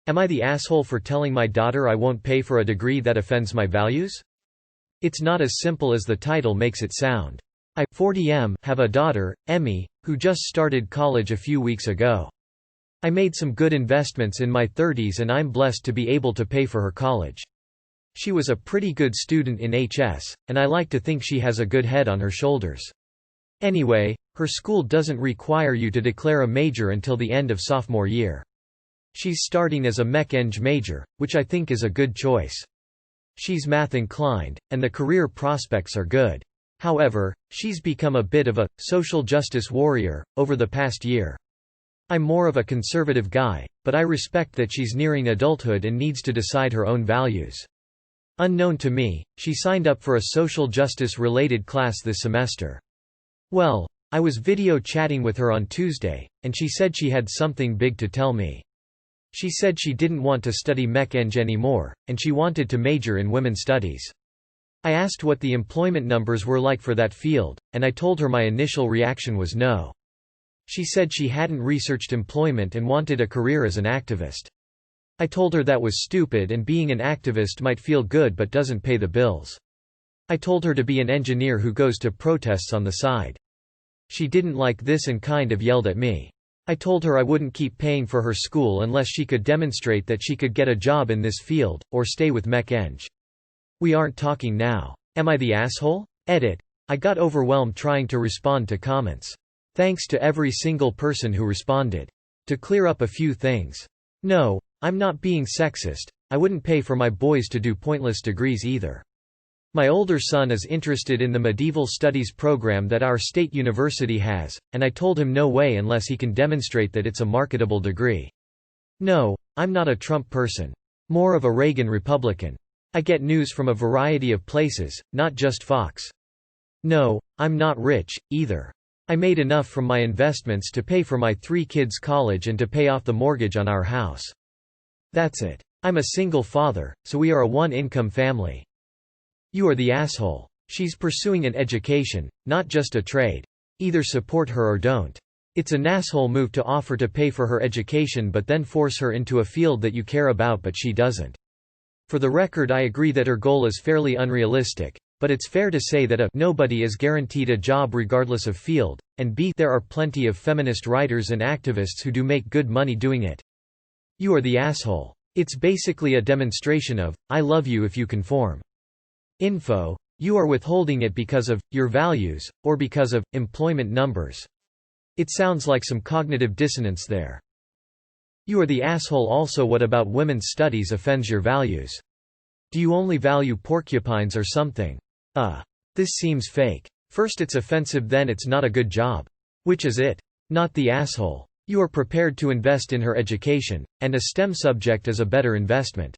Am I the asshole for telling my daughter I won't pay for a degree that offends my values? It's not as simple as the title makes it sound. I, 40M, have a daughter, Emmy, who just started college a few weeks ago. I made some good investments in my 30s and I'm blessed to be able to pay for her college. She was a pretty good student in HS, and I like to think she has a good head on her shoulders. Anyway, her school doesn't require you to declare a major until the end of sophomore year. She's starting as a mech-eng major, which I think is a good choice. She's math inclined, and the career prospects are good. However, she's become a bit of a social justice warrior over the past year. I'm more of a conservative guy, but I respect that she's nearing adulthood and needs to decide her own values. Unknown to me, she signed up for a social justice-related class this semester. Well, I was video chatting with her on Tuesday, and she said she had something big to tell me. She said she didn't want to study mech-eng anymore, and she wanted to major in women's studies. I asked what the employment numbers were like for that field, and I told her my initial reaction was no. She said she hadn't researched employment and wanted a career as an activist. I told her that was stupid and being an activist might feel good but doesn't pay the bills. I told her to be an engineer who goes to protests on the side. She didn't like this and kind of yelled at me. I told her I wouldn't keep paying for her school unless she could demonstrate that she could get a job in this field, or stay with mech-eng. We aren't talking now. Am I the asshole? Edit. I got overwhelmed trying to respond to comments. Thanks to every single person who responded. To clear up a few things. No, I'm not being sexist. I wouldn't pay for my boys to do pointless degrees either. My older son is interested in the medieval studies program that our state university has, and I told him no way unless he can demonstrate that it's a marketable degree. No, I'm not a Trump person. More of a Reagan Republican. I get news from a variety of places, not just Fox. No, I'm not rich, either. I made enough from my investments to pay for my 3 kids' college and to pay off the mortgage on our house. That's it. I'm a single father, so we are a one-income family. You are the asshole. She's pursuing an education, not just a trade. Either support her or don't. It's an asshole move to offer to pay for her education but then force her into a field that you care about but she doesn't. For the record, I agree that her goal is fairly unrealistic, but it's fair to say that nobody is guaranteed a job regardless of field, and b there are plenty of feminist writers and activists who do make good money doing it. You are the asshole. It's basically a demonstration of, I love you if you conform. Info. You are withholding it because of your values, or because of employment numbers. It sounds like some cognitive dissonance there. You are the asshole. Also, what about women's studies offends your values? Do you only value porcupines or something? This seems fake. First it's offensive, then it's not a good job. Which is it? Not the asshole. You are prepared to invest in her education, and a STEM subject is a better investment.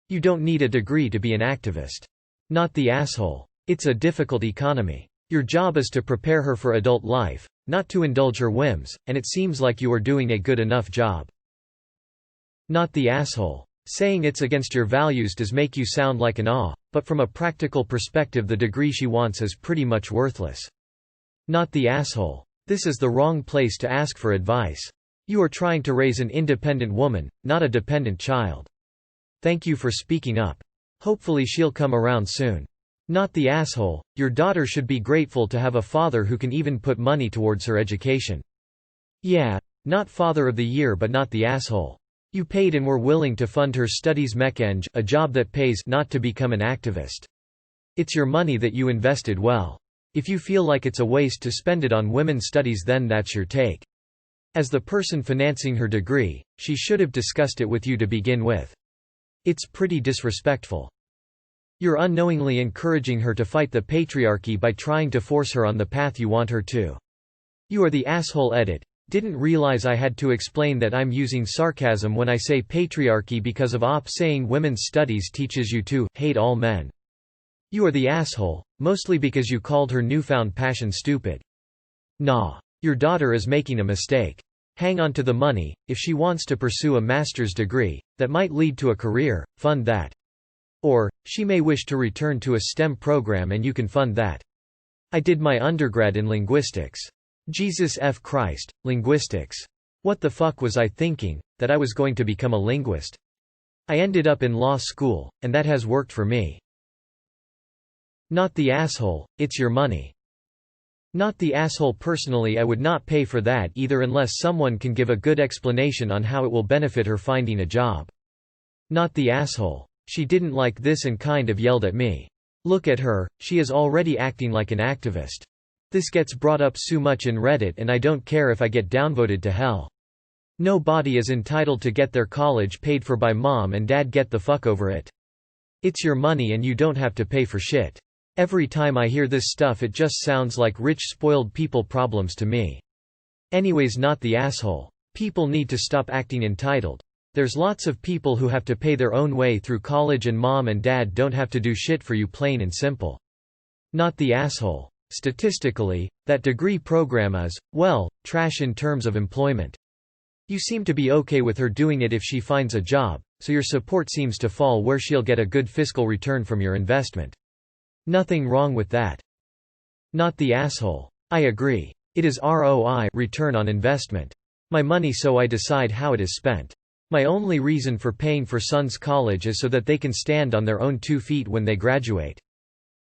You don't need a degree to be an activist. Not the asshole. It's a difficult economy. Your job is to prepare her for adult life, not to indulge her whims, and it seems like you are doing a good enough job. Not the asshole. Saying it's against your values does make you sound like an but from a practical perspective the degree she wants is pretty much worthless. Not the asshole. This is the wrong place to ask for advice. You are trying to raise an independent woman, not a dependent child. Thank you for speaking up. Hopefully she'll come around soon. Not the asshole. Your daughter should be grateful to have a father who can even put money towards her education. Yeah, not Father of the Year, but not the asshole. You paid and were willing to fund her studies mech-eng, a job that pays, not to become an activist. It's your money that you invested well. If you feel like it's a waste to spend it on women's studies, then that's your take. As the person financing her degree, she should have discussed it with you to begin with. It's pretty disrespectful. You're unknowingly encouraging her to fight the patriarchy by trying to force her on the path you want her to. You are the asshole. Edit. Didn't realize I had to explain that I'm using sarcasm when I say patriarchy because of saying women's studies teaches you to hate all men. You are the asshole, mostly because you called her newfound passion stupid. Nah. Your daughter is making a mistake. Hang on to the money. If she wants to pursue a master's degree, that might lead to a career, fund that. Or, she may wish to return to a STEM program and you can fund that. I did my undergrad in linguistics. Jesus F. Christ, linguistics. What the fuck was I thinking, that I was going to become a linguist? I ended up in law school, and that has worked for me. Not the asshole, it's your money. Not the asshole. Personally, I would not pay for that either unless someone can give a good explanation on how it will benefit her finding a job. Not the asshole. She didn't like this and kind of yelled at me. Look at her, she is already acting like an activist. This gets brought up so much in Reddit and I don't care if I get downvoted to hell. Nobody is entitled to get their college paid for by mom and dad. Get the fuck over it. It's your money and you don't have to pay for shit. Every time I hear this stuff it just sounds like rich spoiled people problems to me. Anyways, not the asshole. People need to stop acting entitled. There's lots of people who have to pay their own way through college and mom and dad don't have to do shit for you, plain and simple. Not the asshole. Statistically, that degree program is, well, trash in terms of employment. You seem to be okay with her doing it if she finds a job, so your support seems to fall where she'll get a good fiscal return from your investment. Nothing wrong with that. Not the asshole. I agree. It is ROI, return on investment. My money, so I decide how it is spent. My only reason for paying for son's college is so that they can stand on their own 2 feet when they graduate.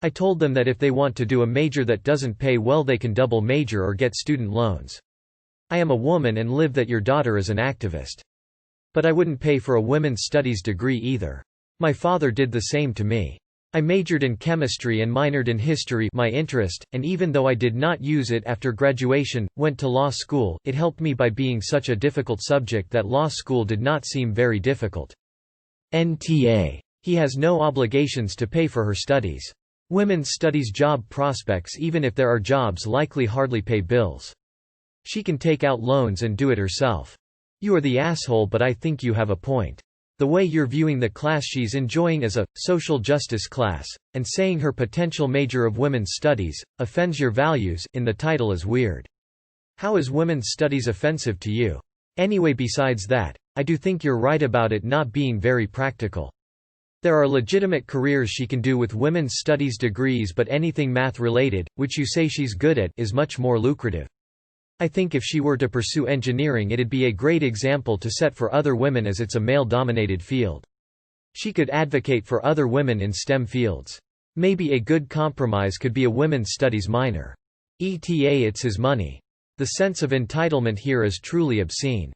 I told them that if they want to do a major that doesn't pay well they can double major or get student loans. I am a woman and live that your daughter is an activist. But I wouldn't pay for a women's studies degree either. My father did the same to me. I majored in chemistry and minored in history, my interest, and even though I did not use it after graduation, went to law school, it helped me by being such a difficult subject that law school did not seem very difficult. NTA. He has no obligations to pay for her studies. Women's studies job prospects, even if there are jobs, likely hardly pay bills. She can take out loans and do it herself. You are the asshole, but I think you have a point. The way you're viewing the class she's enjoying as a social justice class, and saying her potential major of women's studies offends your values in the title is weird. How is women's studies offensive to you? Anyway, besides that, I do think you're right about it not being very practical. There are legitimate careers she can do with women's studies degrees, but anything math related, which you say she's good at, is much more lucrative. I think if she were to pursue engineering it'd be a great example to set for other women as it's a male-dominated field. She could advocate for other women in STEM fields. Maybe a good compromise could be a women's studies minor. It's his money. The sense of entitlement here is truly obscene.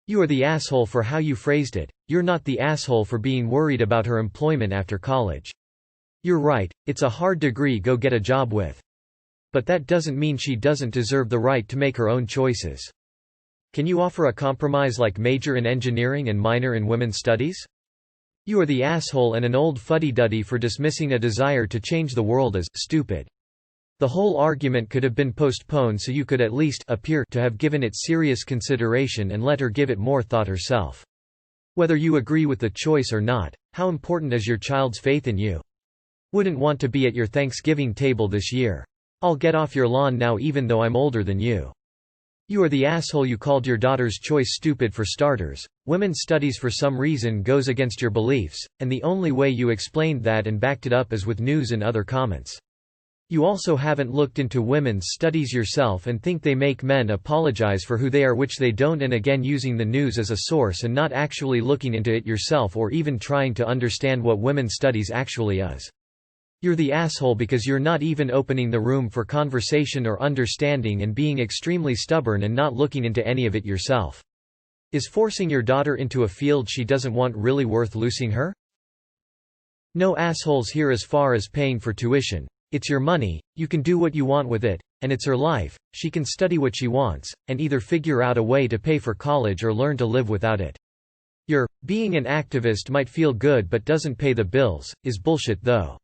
You are the asshole for how you phrased it. You're not the asshole for being worried about her employment after college. You're right, it's a hard degree go get a job with. But that doesn't mean she doesn't deserve the right to make her own choices. Can you offer a compromise like major in engineering and minor in women's studies? You are the asshole and an old fuddy-duddy for dismissing a desire to change the world as stupid. The whole argument could have been postponed so you could at least appear to have given it serious consideration and let her give it more thought herself. Whether you agree with the choice or not, how important is your child's faith in you? Wouldn't want to be at your Thanksgiving table this year. I'll get off your lawn now even though I'm older than you. You are the asshole. You called your daughter's choice stupid for starters. Women's studies for some reason goes against your beliefs, and the only way you explained that and backed it up is with news and other comments. You also haven't looked into women's studies yourself and think they make men apologize for who they are, which they don't, and again using the news as a source and not actually looking into it yourself or even trying to understand what women's studies actually is. You're the asshole because you're not even opening the room for conversation or understanding and being extremely stubborn and not looking into any of it yourself. Is forcing your daughter into a field she doesn't want really worth losing her? No assholes here as far as paying for tuition. It's your money, you can do what you want with it, and it's her life. She can study what she wants, and either figure out a way to pay for college or learn to live without it. Your being an activist might feel good but doesn't pay the bills, is bullshit though.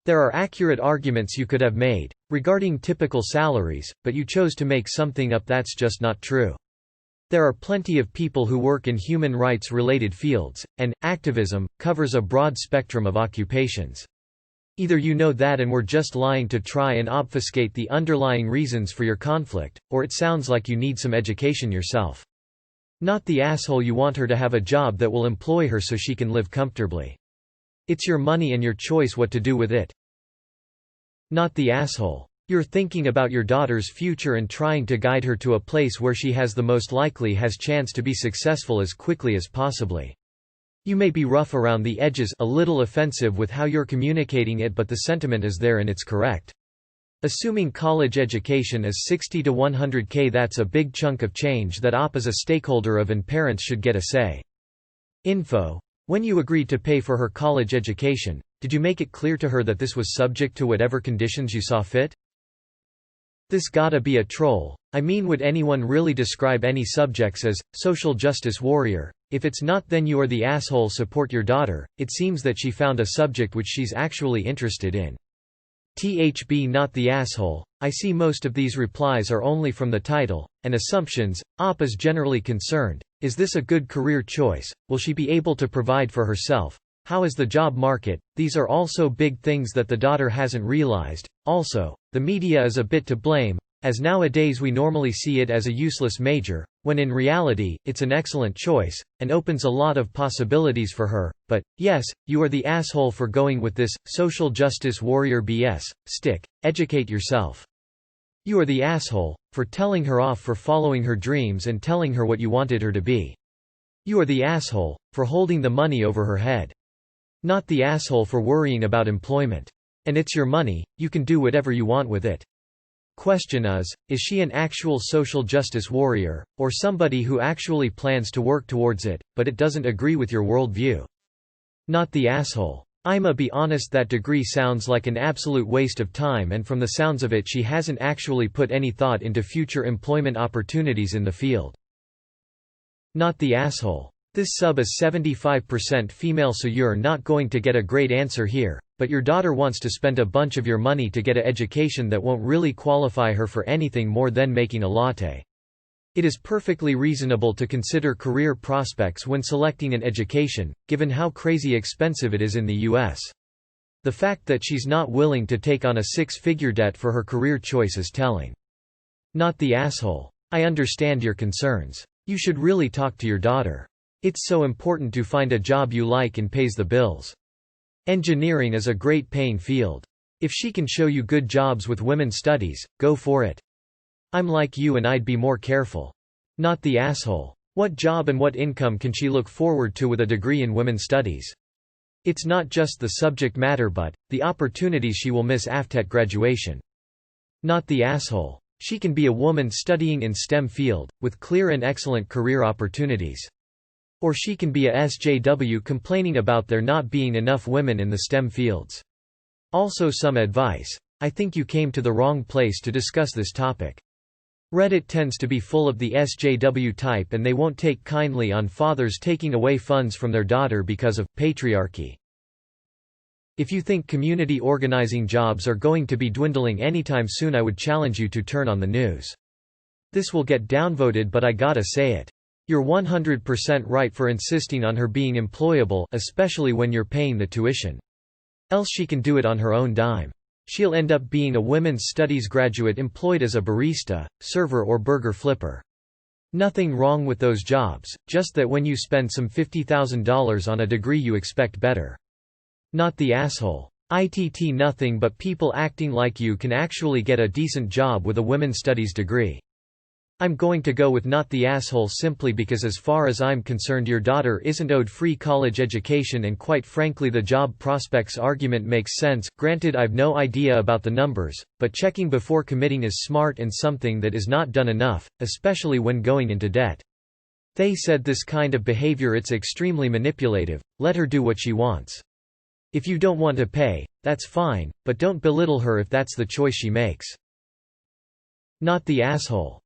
There are accurate arguments you could have made regarding typical salaries, but you chose to make something up that's just not true. There are plenty of people who work in human rights related fields, and activism covers a broad spectrum of occupations. Either you know that and were just lying to try and obfuscate the underlying reasons for your conflict, or it sounds like you need some education yourself. Not the asshole. You want her to have a job that will employ her so she can live comfortably. It's your money and your choice what to do with it. Not the asshole. You're thinking about your daughter's future and trying to guide her to a place where she has the most likely has chance to be successful as quickly as possibly. You may be rough around the edges, a little offensive with how you're communicating it, but the sentiment is there and it's correct. Assuming college education is $60 to $100K, that's a big chunk of change that OP is a stakeholder of and parents should get a say. Info. When you agreed to pay for her college education, did you make it clear to her that this was subject to whatever conditions you saw fit? This gotta be a troll. I mean, would anyone really describe any subjects as social justice warrior? If it's not, then you are the asshole. Support your daughter. It seems that she found a subject which she's actually interested in. THB not the asshole. I see most of these replies are only from the title and assumptions. OP is generally concerned. Is this a good career choice? Will she be able to provide for herself? How is the job market? These are also big things that the daughter hasn't realized. Also, the media is a bit to blame, as nowadays we normally see it as a useless major, when in reality, it's an excellent choice, and opens a lot of possibilities for her. But, yes, you are the asshole for going with this social justice warrior BS. Stick. Educate yourself. You are the asshole for telling her off for following her dreams and telling her what you wanted her to be. You are the asshole for holding the money over her head. Not the asshole for worrying about employment. And it's your money, you can do whatever you want with it. Question is she an actual social justice warrior, or somebody who actually plans to work towards it, but it doesn't agree with your worldview? Not the asshole. I'ma be honest, that degree sounds like an absolute waste of time, and from the sounds of it she hasn't actually put any thought into future employment opportunities in the field. Not the asshole. This sub is 75% female, so you're not going to get a great answer here, but your daughter wants to spend a bunch of your money to get an education that won't really qualify her for anything more than making a latte. It is perfectly reasonable to consider career prospects when selecting an education, given how crazy expensive it is in the US. The fact that she's not willing to take on a six-figure debt for her career choice is telling. Not the asshole. I understand your concerns. You should really talk to your daughter. It's so important to find a job you like and pays the bills. Engineering is a great paying field. If she can show you good jobs with women's studies, go for it. I'm like you and I'd be more careful. Not the asshole. What job and what income can she look forward to with a degree in women's studies? It's not just the subject matter but the opportunities she will miss after graduation. Not the asshole. She can be a woman studying in STEM field, with clear and excellent career opportunities. Or she can be a SJW complaining about there not being enough women in the STEM fields. Also, some advice. I think you came to the wrong place to discuss this topic. Reddit tends to be full of the SJW type, and they won't take kindly on fathers taking away funds from their daughter because of patriarchy. If you think community organizing jobs are going to be dwindling anytime soon, I would challenge you to turn on the news. This will get downvoted, but I gotta say it. You're 100% right for insisting on her being employable, especially when you're paying the tuition. Else she can do it on her own dime. She'll end up being a women's studies graduate employed as a barista, server or burger flipper. Nothing wrong with those jobs, just that when you spend some $50,000 on a degree you expect better. Not the asshole. ITT nothing but people acting like you can actually get a decent job with a women's studies degree. I'm going to go with not the asshole simply because as far as I'm concerned your daughter isn't owed free college education, and quite frankly the job prospects argument makes sense. Granted, I've no idea about the numbers, but checking before committing is smart and something that is not done enough, especially when going into debt. They said this kind of behavior, it's extremely manipulative. Let her do what she wants. If you don't want to pay, that's fine, but don't belittle her if that's the choice she makes. Not the asshole.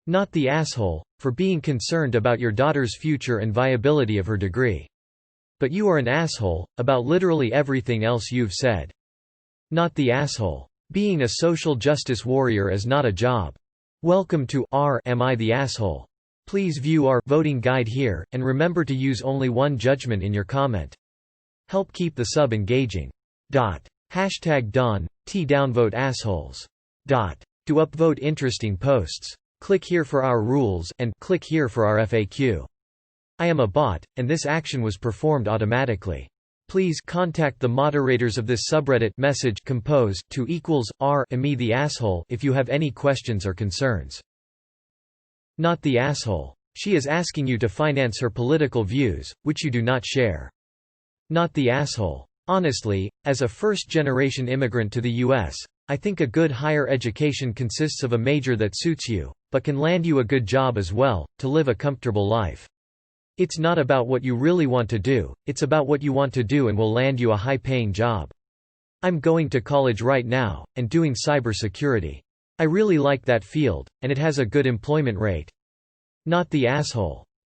Not the asshole for being concerned about your daughter's future and viability of her degree. But you are an asshole about literally everything else you've said. Not the asshole. Being a social justice warrior is not a job. Welcome to Am I the Asshole? Please view our voting guide here, and remember to use only one judgment in your comment. Help keep the sub engaging. Hashtag Dawn, T downvote assholes. To upvote interesting posts. Click here for our rules, and click here for our FAQ. I am a bot, and this action was performed automatically. Please contact the moderators of this subreddit message composed to =r me the asshole if you have any questions or concerns. Not the asshole. She is asking you to finance her political views, which you do not share. Not the asshole. Honestly, as a first-generation immigrant to the U.S., I think a good higher education consists of a major that suits you, but can land you a good job as well, to live a comfortable life. It's not about what you really want to do, it's about what you want to do and will land you a high-paying job. I'm going to college right now, and doing cybersecurity. I really like that field, and it has a good employment rate. Not the asshole.